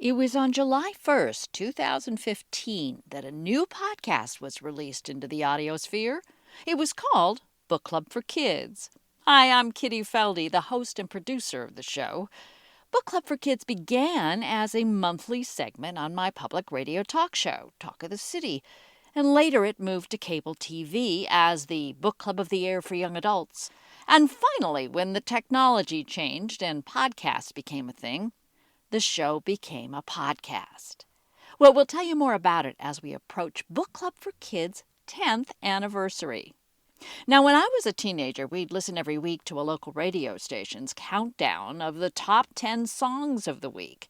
It was on July 1st, 2015, that a new podcast was released into the audiosphere. It was called Book Club for Kids. Hi, I'm Kitty Felde, the host and producer of the show. Book Club for Kids began as a monthly segment on my public radio talk show, Talk of the City, and later it moved to cable TV as the Book Club of the Air for young adults. And finally, when the technology changed and podcasts became a thing, the show became a podcast. Well, we'll tell you more about it as we approach Book Club for Kids' 10th anniversary. Now, when I was a teenager, we'd listen every week to a local radio station's countdown of the top 10 songs of the week.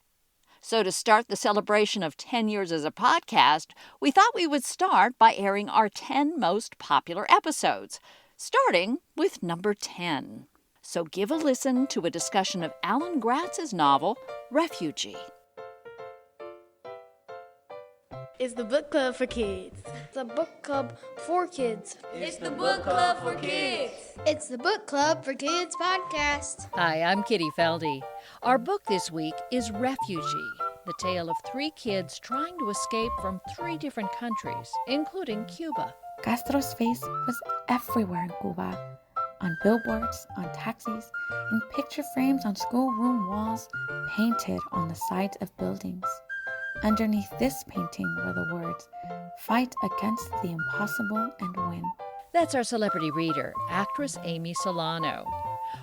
So to start the celebration of 10 years as a podcast, we thought we would start by airing our 10 most popular episodes, starting with number 10. So give a listen to a discussion of Alan Gratz's novel, Refugee. It's the book club for kids. It's a book club for kids. It's the book club for kids. It's the book club for kids podcast. Hi, I'm Kitty Felde. Our book this week is Refugee, the tale of 3 kids trying to escape from 3 different countries, including Cuba. Castro's face was everywhere in Cuba, on billboards, on taxis, in picture frames on schoolroom walls, painted on the sides of buildings. Underneath this painting were the words, "Fight against the impossible and win." That's our celebrity reader, actress Amy Solano.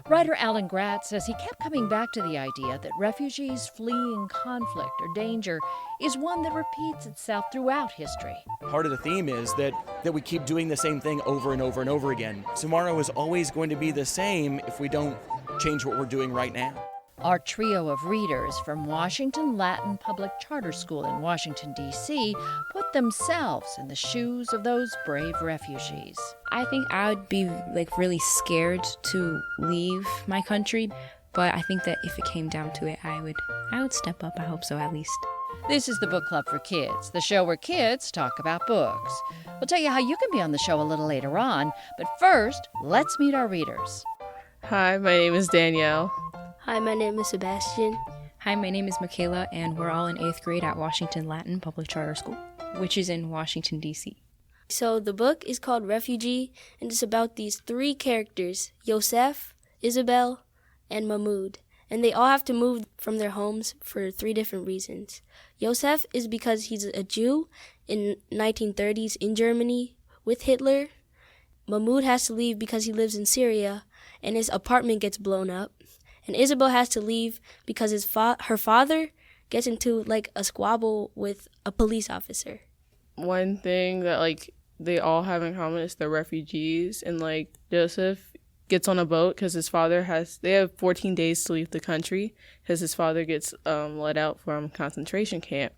Writer Alan Gratz says he kept coming back to the idea that refugees fleeing conflict or danger is one that repeats itself throughout history. Part of the theme is that we keep doing the same thing over and over and over again. Tomorrow is always going to be the same if we don't change what we're doing right now. Our trio of readers from Washington Latin Public Charter School in Washington, D.C. put themselves in the shoes of those brave refugees. I think I would be really scared to leave my country, but I think that if it came down to it, I would step up. I hope so, at least. This is the Book Club for Kids, the show where kids talk about books. We'll tell you how you can be on the show a little later on, but first, let's meet our readers. Hi, my name is Danielle. Hi, my name is Sebastian. Hi, my name is Michaela, and we're all in 8th grade at Washington Latin Public Charter School, which is in Washington, D.C. So the book is called Refugee, and it's about these 3 characters, Yosef, Isabel, and Mahmoud. And they all have to move from their homes for 3 different reasons. Yosef is because he's a Jew in 1930s in Germany with Hitler. Mahmoud has to leave because he lives in Syria, and his apartment gets blown up. And Isabel has to leave because her father gets into a squabble with a police officer. One thing that they all have in common is they're refugees, and Joseph gets on a boat because his father they have 14 days to leave the country because his father gets let out from concentration camp,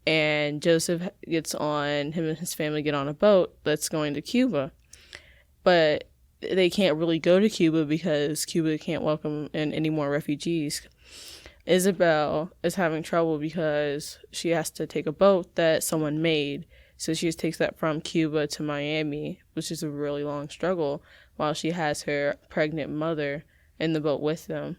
and him and his family get on a boat that's going to Cuba, but they can't really go to Cuba because Cuba can't welcome in any more refugees. Isabel is having trouble because she has to take a boat that someone made. So she just takes that from Cuba to Miami, which is a really long struggle, while she has her pregnant mother in the boat with them.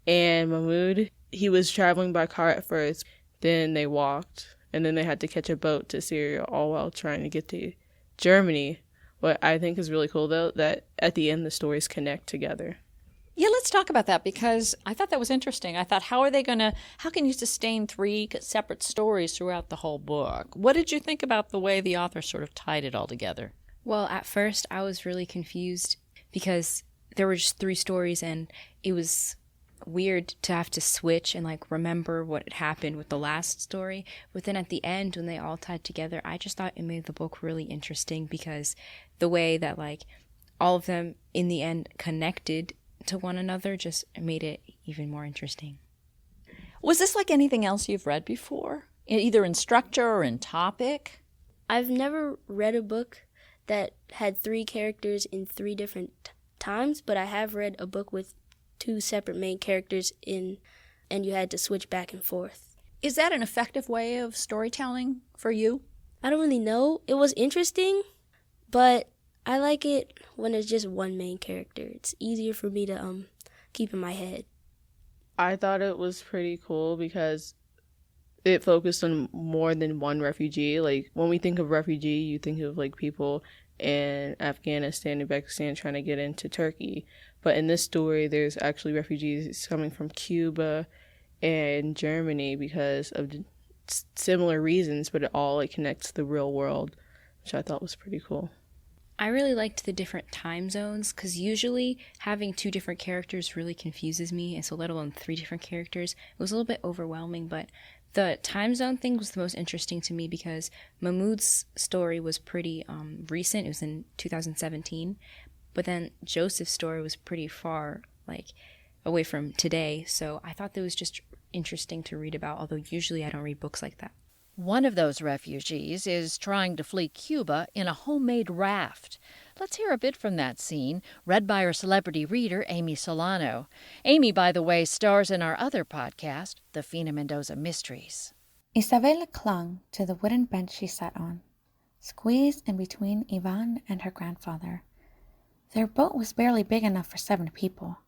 And Mahmoud, he was traveling by car at first, then they walked, and then they had to catch a boat to Syria, all while trying to get to Germany. What I think is really cool, though, that at the end the stories connect together. Yeah, let's talk about that because I thought that was interesting. I thought, how can you sustain 3 separate stories throughout the whole book? What did you think about the way the author sort of tied it all together? Well, at first I was really confused because there were just 3 stories and it was weird to have to switch and remember what had happened with the last story. But then at the end, when they all tied together, I just thought it made the book really interesting because the way that all of them in the end connected to one another just made it even more interesting. Was this like anything else you've read before, either in structure or in topic? I've never read a book that had 3 characters in 3 different times, but I have read a book with 2 separate main characters and you had to switch back and forth. Is that an effective way of storytelling for you? I don't really know. It was interesting, but I like it when it's just one main character. It's easier for me to keep in my head. I thought it was pretty cool because it focused on more than one refugee. Like, when we think of refugee, you think of, like, people in Afghanistan and Pakistan trying to get into Turkey. But in this story, there's actually refugees coming from Cuba and Germany because of similar reasons, but it all, like, connects to the real world, which I thought was pretty cool. I really liked the different time zones because usually having 2 different characters really confuses me, and so let alone 3 different characters. It was a little bit overwhelming, but the time zone thing was the most interesting to me because Mahmoud's story was pretty recent. It was in 2017, but then Joseph's story was pretty far, like, away from today, so I thought that was just interesting to read about, although usually I don't read books like that. One of those refugees is trying to flee Cuba in a homemade raft. Let's hear a bit from that scene, read by our celebrity reader, Amy Solano. Amy, by the way, stars in our other podcast, The Fina Mendoza Mysteries. Isabel clung to the wooden bench she sat on, squeezed in between Ivan and her grandfather. Their boat was barely big enough for 7 people,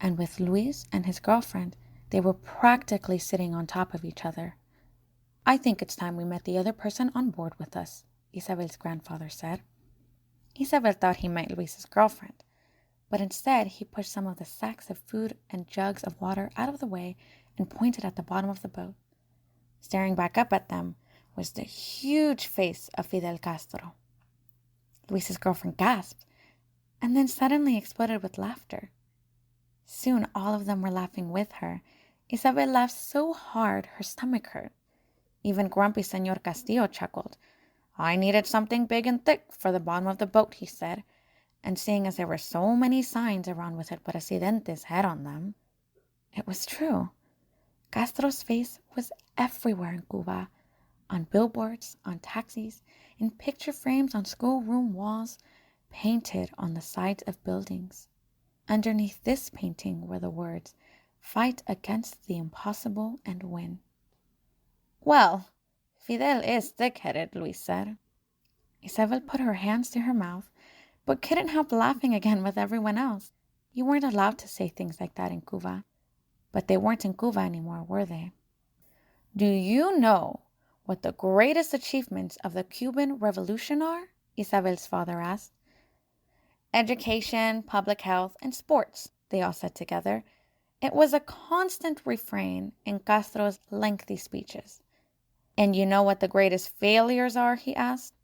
and with Luis and his girlfriend, they were practically sitting on top of each other. "I think it's time we met the other person on board with us," Isabel's grandfather said. Isabel thought he meant Luis's girlfriend, but instead he pushed some of the sacks of food and jugs of water out of the way and pointed at the bottom of the boat. Staring back up at them was the huge face of Fidel Castro. Luis's girlfriend gasped, and then suddenly exploded with laughter. Soon all of them were laughing with her. Isabel laughed so hard her stomach hurt. Even grumpy Señor Castillo chuckled. "I needed something big and thick for the bottom of the boat," he said, and seeing as there were so many signs around with El Presidente's head on them, it was true. Castro's face was everywhere in Cuba, on billboards, on taxis, in picture frames on schoolroom walls, painted on the sides of buildings. Underneath this painting were the words, "Fight against the impossible and win." "Well, Fidel is thick-headed," Luis said. Isabel put her hands to her mouth, but couldn't help laughing again with everyone else. You weren't allowed to say things like that in Cuba. But they weren't in Cuba anymore, were they? "Do you know what the greatest achievements of the Cuban Revolution are?" Isabel's father asked. "Education, public health, and sports," they all said together. It was a constant refrain in Castro's lengthy speeches. "And you know what the greatest failures are?" he asked.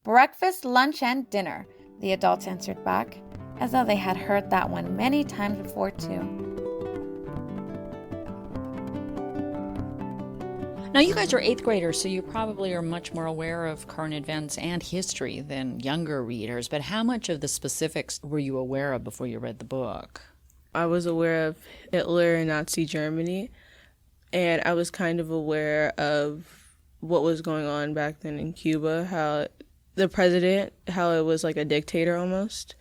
"Breakfast, lunch, and dinner," the adults answered back, as though they had heard that one many times before too. Now, you guys are 8th graders, so you probably are much more aware of current events and history than younger readers, but how much of the specifics were you aware of before you read the book? I was aware of Hitler and Nazi Germany, and I was kind of aware of what was going on back then in Cuba, how the president, how it was like a dictator almost,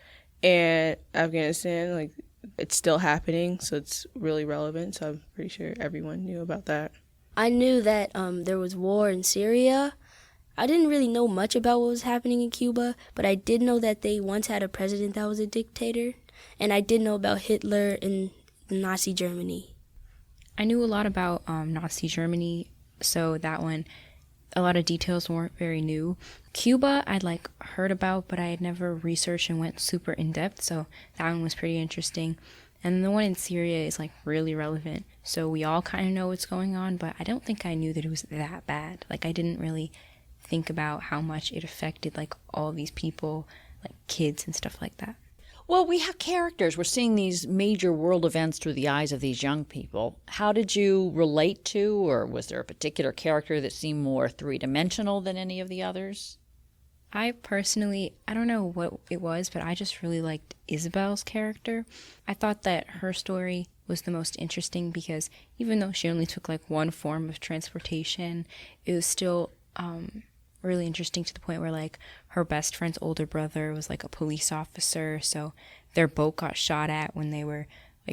and Afghanistan, like, it's still happening, so it's really relevant, so I'm pretty sure everyone knew about that. I knew that there was war in Syria. I didn't really know much about what was happening in Cuba, but I did know that they once had a president that was a dictator, and I did know about Hitler and Nazi Germany. I knew a lot about Nazi Germany, so that one, a lot of details weren't very new. Cuba, I'd heard about, but I had never researched and went super in-depth, so that one was pretty interesting. And the one in Syria is really relevant, so we all kind of know what's going on, but I don't think I knew that it was that bad. I didn't really think about how much it affected all these people, kids and stuff like that. Well, we have characters. We're seeing these major world events through the eyes of these young people. How did you relate to, or was there a particular character that seemed more three-dimensional than any of the others? I personally, I don't know what it was, but I just really liked Isabel's character. I thought that her story was the most interesting because even though she only took one form of transportation, it was still really interesting to the point where her best friend's older brother was a police officer, so their boat got shot at when they were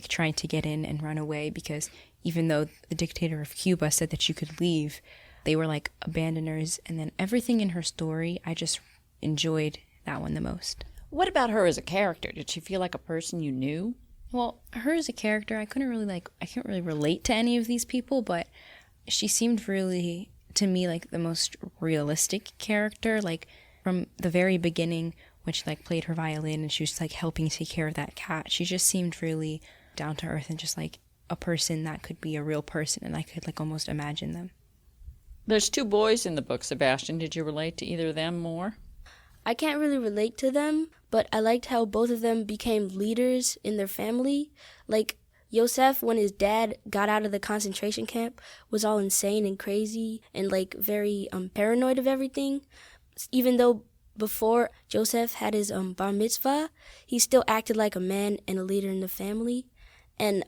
trying to get in and run away, because even though the dictator of Cuba said that you could leave, they were abandoners. And then everything in her story, I just enjoyed that one the most. What about her as a character? Did she feel like a person you knew? Well, her as a character, I couldn't really I can't really relate to any of these people, but she seemed really, to me, like the most realistic character. Like from the very beginning, when she like played her violin and she was like helping take care of that cat, she just seemed really down to earth and just like a person that could be a real person, and I could like almost imagine them. There's 2 boys in the book, Sebastian. Did you relate to either of them more? I can't really relate to them, but I liked how both of them became leaders in their family. Like, Yosef, when his dad got out of the concentration camp, was all insane and crazy and, like, very paranoid of everything. Even though before Joseph had his bar mitzvah, he still acted like a man and a leader in the family. And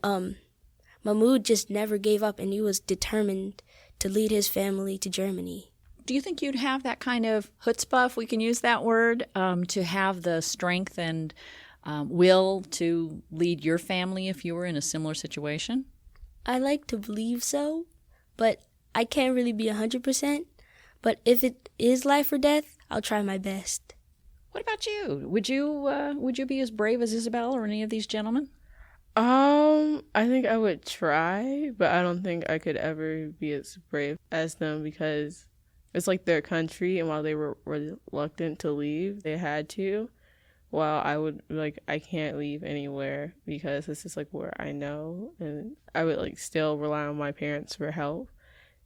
Mahmoud just never gave up, and he was determined to lead his family to Germany. Do you think you'd have that kind of chutzpah, if we can use that word, to have the strength and will to lead your family if you were in a similar situation? I like to believe so, but I can't really be 100%. But if it is life or death, I'll try my best. What about you? Would you be as brave as Isabel or any of these gentlemen? I think I would try, but I don't think I could ever be as brave as them, because it's like their country, and while they were reluctant to leave, they had to. While I would, like, I can't leave anywhere because this is, like, where I know, and I would, like, still rely on my parents for help.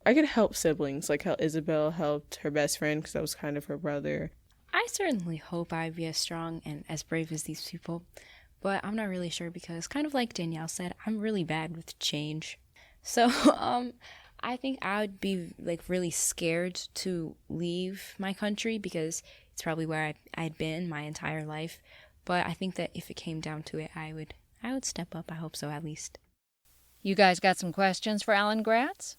I could help siblings, like how Isabel helped her best friend because I was kind of her brother. I certainly hope I'd be as strong and as brave as these people, but I'm not really sure because, kind of like Danielle said, I'm really bad with change. So, I think I would be like really scared to leave my country because it's probably where I'd been my entire life. But I think that if it came down to it, I would step up. I hope so, at least. You guys got some questions for Alan Gratz?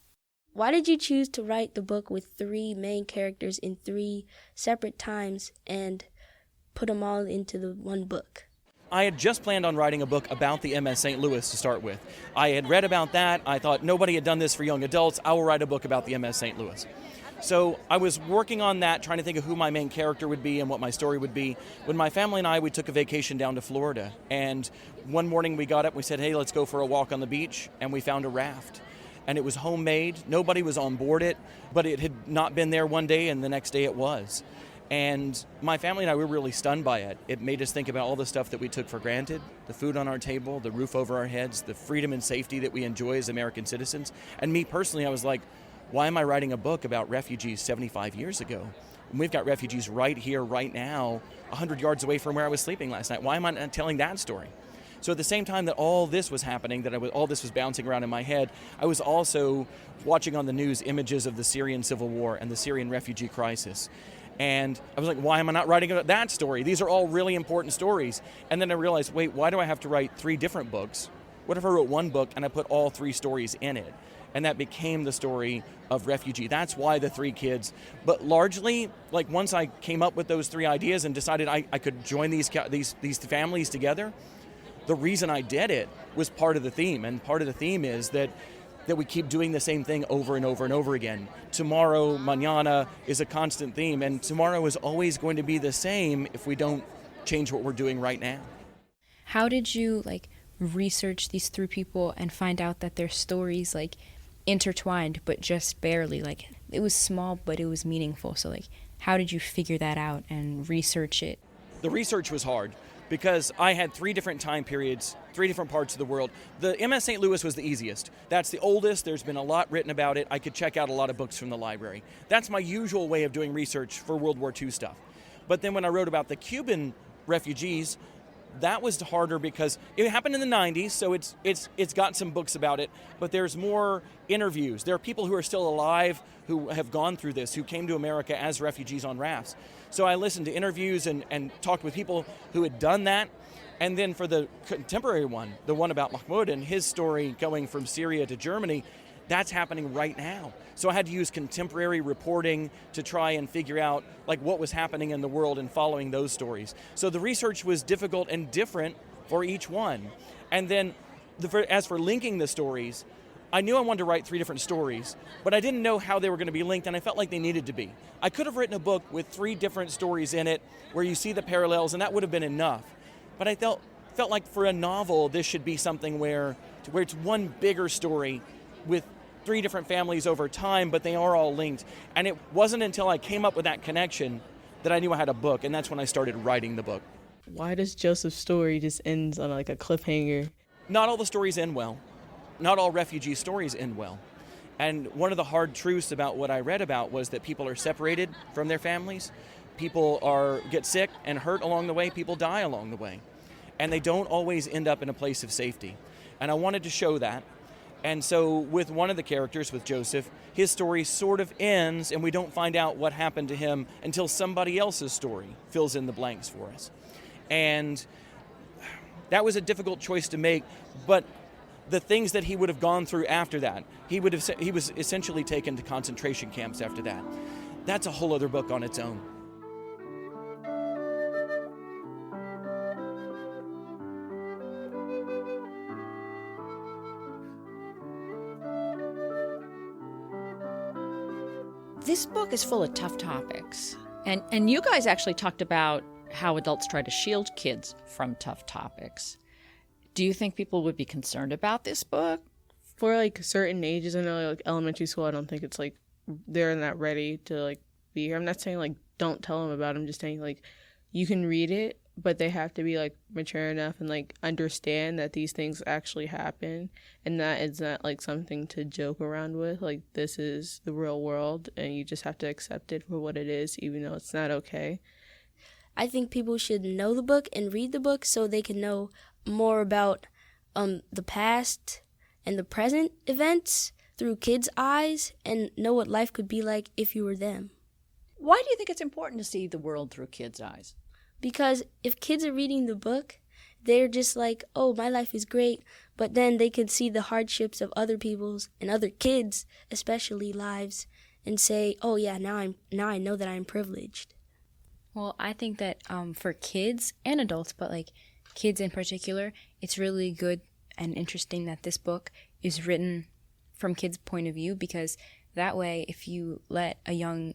Why did you choose to write the book with 3 main characters in 3 separate times and put them all into the one book? I had just planned on writing a book about the MS St. Louis to start with. I had read about that. I thought nobody had done this for young adults. I will write a book about the MS St. Louis. So I was working on that, trying to think of who my main character would be and what my story would be. When my family and we took a vacation down to Florida. And one morning we got up and we said, hey, let's go for a walk on the beach. And we found a raft. And it was homemade. Nobody was on board it, but it had not been there one day, and the next day it was. And my family and I were really stunned by it. It made us think about all the stuff that we took for granted, the food on our table, the roof over our heads, the freedom and safety that we enjoy as American citizens. And me personally, I was like, why am I writing a book about refugees 75 years ago? And we've got refugees right here, right now, 100 yards away from where I was sleeping last night. Why am I not telling that story? So at the same time that all this was happening, all this was bouncing around in my head, I was also watching on the news images of the Syrian civil war and the Syrian refugee crisis. And I was like, why am I not writing about that story? These are all really important stories. And then I realized, wait, why do I have to write 3 different books? What if I wrote one book and I put all 3 stories in it? And that became the story of Refugee. That's why the 3 kids. But largely, like once I came up with those 3 ideas and decided I could join these families together, the reason I did it was part of the theme. And part of the theme is that we keep doing the same thing over and over and over again. Tomorrow, mañana, is a constant theme, and tomorrow is always going to be the same if we don't change what we're doing right now. How did you research these 3 people and find out that their stories intertwined, but just barely? It was small, but it was meaningful. So how did you figure that out and research it? The research was hard, because I had 3 different time periods, 3 different parts of the world. The MS St. Louis was the easiest. That's the oldest. There's been a lot written about it. I could check out a lot of books from the library. That's my usual way of doing research for World War II stuff. But then when I wrote about the Cuban refugees, that was harder because it happened in the 90s, so it's got some books about it, but there's more interviews. There are people who are still alive who have gone through this, who came to America as refugees on rafts. So I listened to interviews and talked with people who had done that. And then for the contemporary one, the one about Mahmoud and his story going from Syria to Germany, that's happening right now. So I had to use contemporary reporting to try and figure out what was happening in the world and following those stories. So the research was difficult and different for each one. And then as for linking the stories, I knew I wanted to write 3 different stories, but I didn't know how they were going to be linked, and I felt like they needed to be. I could have written a book with 3 different stories in it where you see the parallels, and that would have been enough. But I felt like for a novel, this should be something where it's one bigger story with 3 different families over time, but they are all linked. And it wasn't until I came up with that connection that I knew I had a book, and that's when I started writing the book. Why does Joseph's story just end on like a cliffhanger? Not all the stories end well. Not all refugee stories end well. And one of the hard truths about what I read about was that people are separated from their families. People get sick and hurt along the way. People die along the way. And they don't always end up in a place of safety. And I wanted to show that. And so with one of the characters, with Joseph, his story sort of ends and we don't find out what happened to him until somebody else's story fills in the blanks for us. And that was a difficult choice to make, but the things that he would have gone through after that, he was essentially taken to concentration camps after that. That's a whole other book on its own. This book is full of tough topics. And you guys actually talked about how adults try to shield kids from tough topics. Do you think people would be concerned about this book? For like certain ages, I know like elementary school, I don't think it's like they're not ready to like be here. I'm not saying like don't tell them about it. I'm just saying like you can read it, but they have to be like mature enough and like understand that these things actually happen and that it's not like something to joke around with. Like this is the real world and you just have to accept it for what it is, even though it's not okay. I think people should know the book and read the book so they can know more about the past and the present events through kids' eyes and know what life could be like if you were them. Why do you think it's important to see the world through kids' eyes? Because if kids are reading the book, they're just like, oh, my life is great, but then they can see the hardships of other people's and other kids, especially lives, and say, oh yeah, now I know that I'm privileged. Well, I think that for kids and adults, but like kids in particular, it's really good and interesting that this book is written from kids' point of view, because that way if you let a young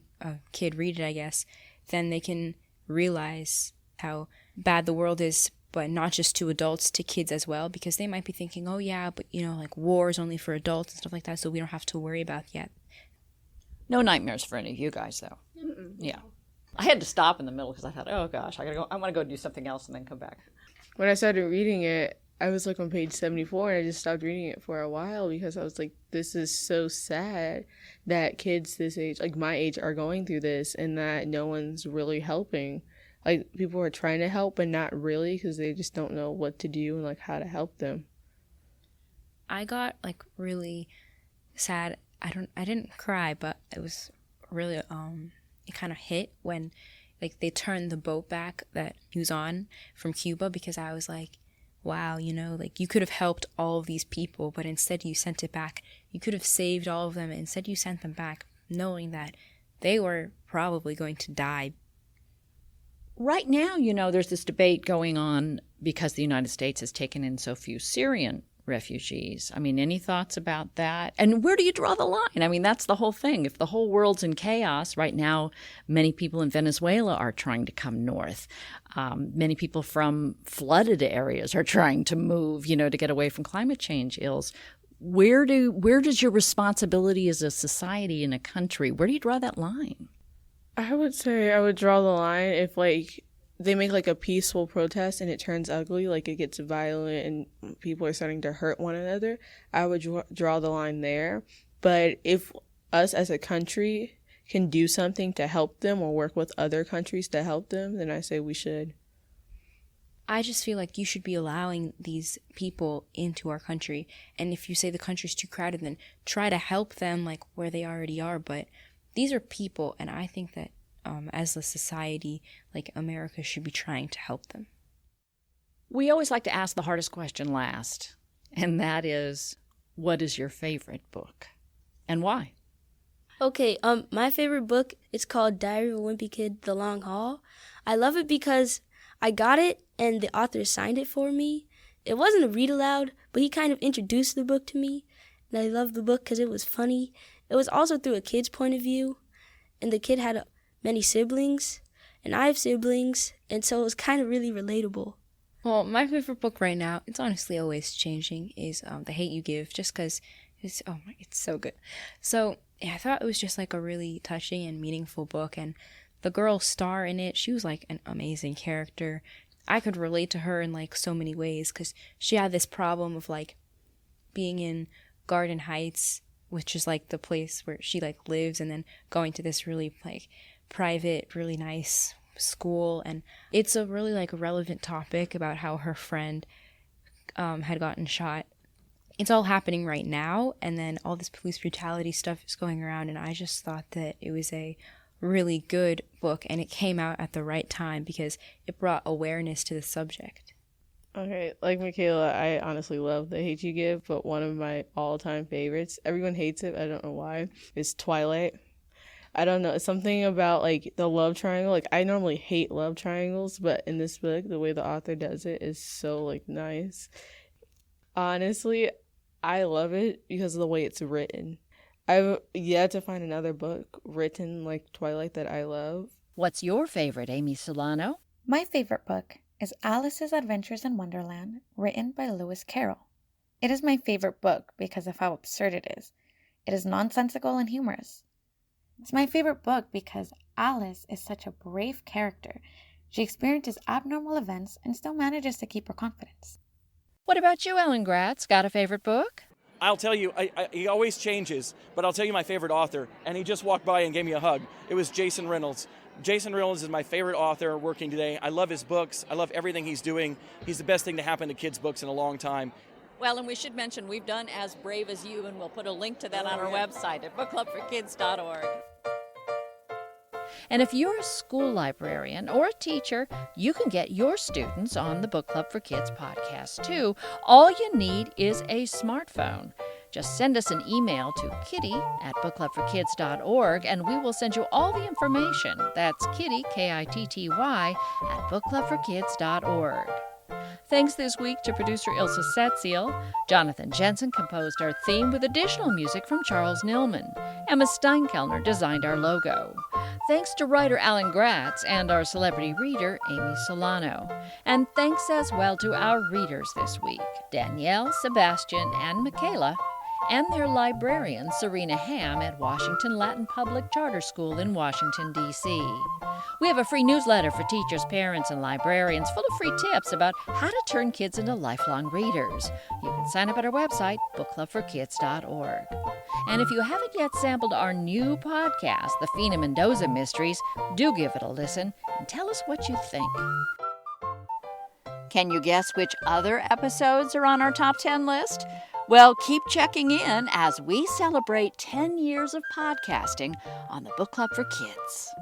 kid read it, I guess, then they can realize how bad the world is, but not just to adults, to kids as well, because they might be thinking, oh yeah, but you know, like war is only for adults and stuff like that, so we don't have to worry about yet. No nightmares for any of you guys, though. Mm-mm. Yeah. I had to stop in the middle because I thought, oh gosh, I want to go do something else and then come back. When I started reading it, I was like on page 74 and I just stopped reading it for a while because I was like, this is so sad that kids this age, like my age, are going through this and that no one's really helping. Like people are trying to help but not really because they just don't know what to do and like how to help them. I got like really sad. I didn't cry, but it was really it kind of hit when like they turned the boat back that he was on from Cuba, because I was like, wow, you know, like you could have helped all of these people, but instead you sent it back. You could have saved all of them, and instead you sent them back knowing that they were probably going to die. Right now, you know, there's this debate going on because the United States has taken in so few Syrian refugees. I mean, any thoughts about that? And where do you draw the line? I mean, that's the whole thing. If the whole world's in chaos right now, many people in Venezuela are trying to come north. Many people from flooded areas are trying to move, you know, to get away from climate change ills. Where does your responsibility as a society and a country, where do you draw that line? I would say I would draw the line if like they make like a peaceful protest and it turns ugly, like it gets violent and people are starting to hurt one another. I would draw the line there. But if us as a country can do something to help them or work with other countries to help them, then I say we should. I just feel like you should be allowing these people into our country. And if you say the country's too crowded, then try to help them like where they already are. But these are people, and I think that as a society, like America should be trying to help them. We always like to ask the hardest question last, and that is, what is your favorite book and why? Okay, my favorite book is called Diary of a Wimpy Kid, The Long Haul. I love it because I got it and the author signed it for me. It wasn't a read aloud, but he kind of introduced the book to me, and I loved the book because it was funny. It was also through a kid's point of view, and the kid had many siblings, and I have siblings, and so it was kind of really relatable. Well, my favorite book right now, it's honestly always changing, is The Hate U Give, just because It's so good. So yeah, I thought it was just like a really touching and meaningful book, and the girl star in it, she was like an amazing character. I could relate to her in like so many ways because she had this problem of like being in Garden Heights, which is like the place where she like lives, and then going to this really like private, really nice school. And it's a really like relevant topic about how her friend had gotten shot. It's all happening right now, and then all this police brutality stuff is going around, and I just thought that it was a really good book, and it came out at the right time because it brought awareness to the subject. Okay, like Michaela, I honestly love The Hate You Give, but one of my all-time favorites, everyone hates it, I don't know why, is Twilight. I don't know, it's something about like the love triangle. Like I normally hate love triangles, but in this book, the way the author does it is so like nice. Honestly, I love it because of the way it's written. I've yet to find another book written like Twilight that I love. What's your favorite, Amy Solano? My favorite book is Alice's Adventures in Wonderland, written by Lewis Carroll. It is my favorite book because of how absurd it is. It is nonsensical and humorous. It's my favorite book because Alice is such a brave character. She experiences abnormal events and still manages to keep her confidence. What about you, Alan Gratz? Got a favorite book? I'll tell you, he always changes, but I'll tell you my favorite author, and he just walked by and gave me a hug. It was Jason Reynolds. Jason Reynolds is my favorite author working today. I love his books. I love everything he's doing. He's the best thing to happen to kids' books in a long time. Well, and we should mention we've done As Brave as You, and we'll put a link to that on our website at bookclubforkids.org. And if you're a school librarian or a teacher, you can get your students on the Book Club for Kids podcast too. All you need is a smartphone. Just send us an email to kitty@bookclubforkids.org, and we will send you all the information. That's Kitty, Kitty, @bookclubforkids.org. Thanks this week to producer Ilse Setziel. Jonathan Jensen composed our theme with additional music from Charles Nillman. Emma Steinkellner designed our logo. Thanks to writer Alan Gratz and our celebrity reader, Amy Solano. And thanks as well to our readers this week, Danielle, Sebastian, and Michaela, and their librarian, Serena Ham, at Washington Latin Public Charter School in Washington, D.C. We have a free newsletter for teachers, parents, and librarians full of free tips about how to turn kids into lifelong readers. You can sign up at our website, bookclubforkids.org. And if you haven't yet sampled our new podcast, The Fina Mendoza Mysteries, do give it a listen and tell us what you think. Can you guess which other episodes are on our top 10 list? Well, keep checking in as we celebrate 10 years of podcasting on the Book Club for Kids.